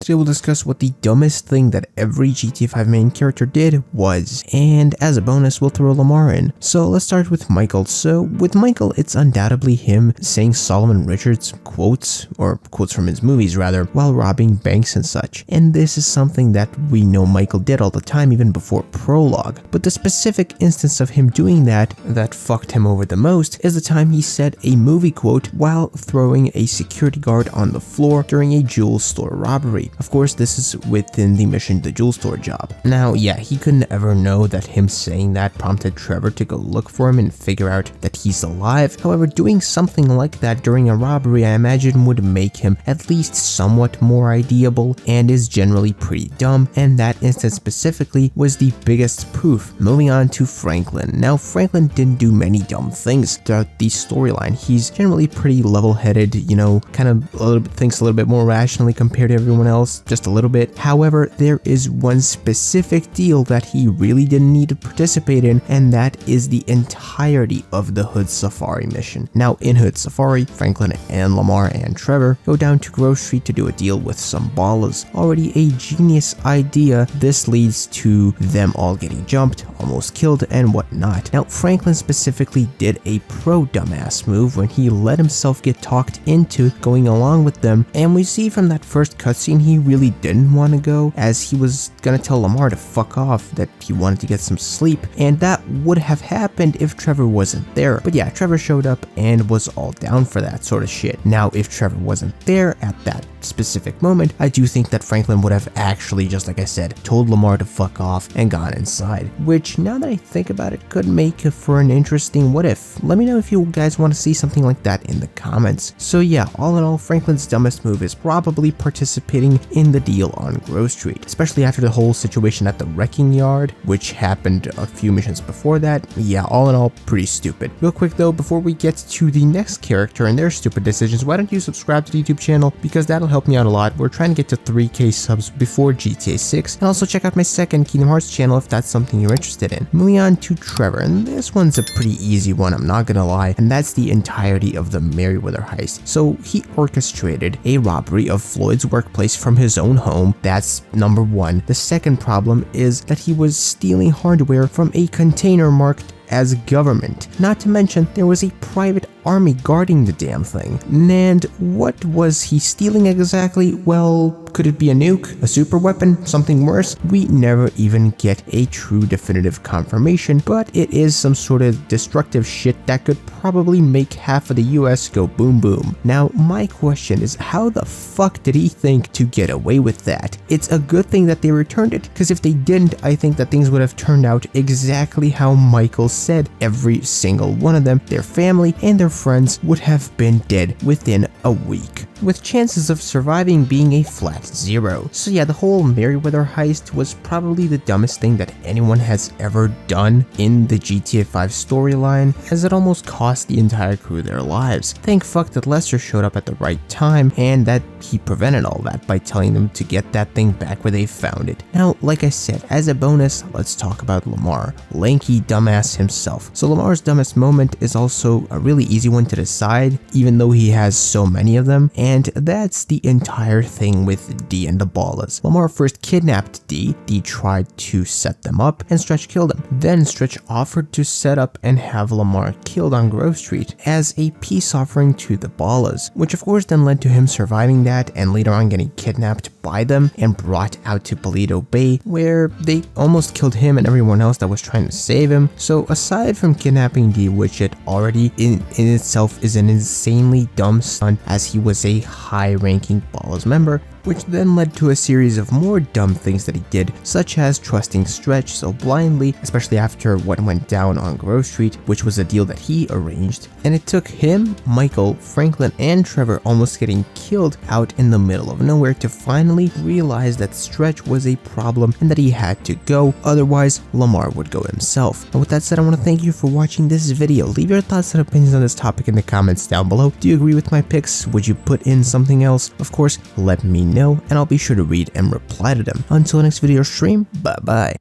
Today we'll discuss what the dumbest thing that every GTA 5 main character did was, and as a bonus we'll throw Lamar in. So let's start with Michael. So with Michael, it's undoubtedly him saying Solomon Richards quotes, or quotes from his movies rather, while robbing banks and such. And this is something that we know Michael did all the time even before Prologue. But the specific instance of him doing that fucked him over the most is the time he said a movie quote while throwing a security guard on the floor during a jewel store robbery. Of course, this is within the mission The Jewel Store Job. Now, yeah, he couldn't ever know that him saying that prompted Trevor to go look for him and figure out that he's alive. However, doing something like that during a robbery, I imagine would make him at least somewhat more ideable and is generally pretty dumb, and that instance specifically was the biggest proof. Moving on to Franklin. Now, Franklin didn't do many dumb things throughout the storyline. He's generally pretty level-headed, you know, kind of thinks a little bit more rationally compared to everyone else, just a little bit. However, there is one specific deal that he really didn't need to participate in, and that is the entirety of the Hood Safari mission. Now, in Hood Safari, Franklin and Lamar and Trevor go down to Grove Street to do a deal with some ballers. Already a genius idea. This leads to them all getting jumped, almost killed, and whatnot. Now, Franklin specifically did a pro dumbass move when he let himself get talked into going along with them, and we see from that first cutscene he really didn't want to go, as he was gonna tell Lamar to fuck off, that he wanted to get some sleep, and that would have happened if Trevor wasn't there. But yeah, Trevor showed up and was all down for that sort of shit. Now, if Trevor wasn't there at that specific moment, I do think that Franklin would have actually, just like I said, told Lamar to fuck off and gone inside, which now that I think about it could make for an interesting what if. Let me know if you guys want to see something like that in the comments. So yeah, all in all, Franklin's dumbest move is probably participating in the deal on Grove Street, especially after the whole situation at the wrecking yard, which happened a few missions before that. Yeah, all in all, pretty stupid. Real quick though, before we get to the next character and their stupid decisions, why don't you subscribe to the YouTube channel, because that'll help me out a lot. We're trying to get to 3K subs before GTA 6, and also check out my second Kingdom Hearts channel if that's something you're interested in. Moving on to Trevor, and this one's a pretty easy one, I'm not gonna lie, and that's the entirety of the Merryweather heist. So he orchestrated a robbery of Floyd's workplace from his own home. That's number one. The second problem is that he was stealing hardware from a container marked as government. Not to mention, there was a private army guarding the damn thing. And what was he stealing exactly? Well, could it be a nuke, a super weapon, something worse? We never even get a true definitive confirmation, but it is some sort of destructive shit that could probably make half of the US go boom boom. Now, my question is, how the fuck did he think to get away with that? It's a good thing that they returned it, because if they didn't, I think that things would have turned out exactly how Michael said. Every single one of them, their family, and their friends would have been dead within a week, with chances of surviving being a flat zero. So yeah, the whole Merryweather heist was probably the dumbest thing that anyone has ever done in the GTA 5 storyline, as it almost cost the entire crew their lives. Thank fuck that Lester showed up at the right time, and that he prevented all that by telling them to get that thing back where they found it. Now, like I said, as a bonus, let's talk about Lamar, lanky dumbass himself. So Lamar's dumbest moment is also a really easy one to decide, even though he has so many of them, and that's the entire thing with D and the Ballers. Lamar first kidnapped D tried to set them up, and Stretch killed him. Then Stretch offered to set up and have Lamar killed on Grove Street as a peace offering to the Ballers, which of course then led to him surviving that and later on getting kidnapped by them and brought out to Paleto Bay, where they almost killed him and everyone else that was trying to save him. So aside from kidnapping D, which it already in itself is an insanely dumb stunt, as he was a high-ranking Ballers member, which then led to a series of more dumb things that he did, such as trusting Stretch so blindly, especially after what went down on Grove Street, which was a deal that he arranged, and it took him, Michael, Franklin, and Trevor almost getting killed out in the middle of nowhere to finally realize that Stretch was a problem and that he had to go, otherwise Lamar would go himself. And with that said, I want to thank you for watching this video. Leave your thoughts and opinions on this topic in the comments down below. Do you agree with my picks? Would you put in something else? Of course, let me know, and I'll be sure to read and reply to them. Until next video stream, bye bye.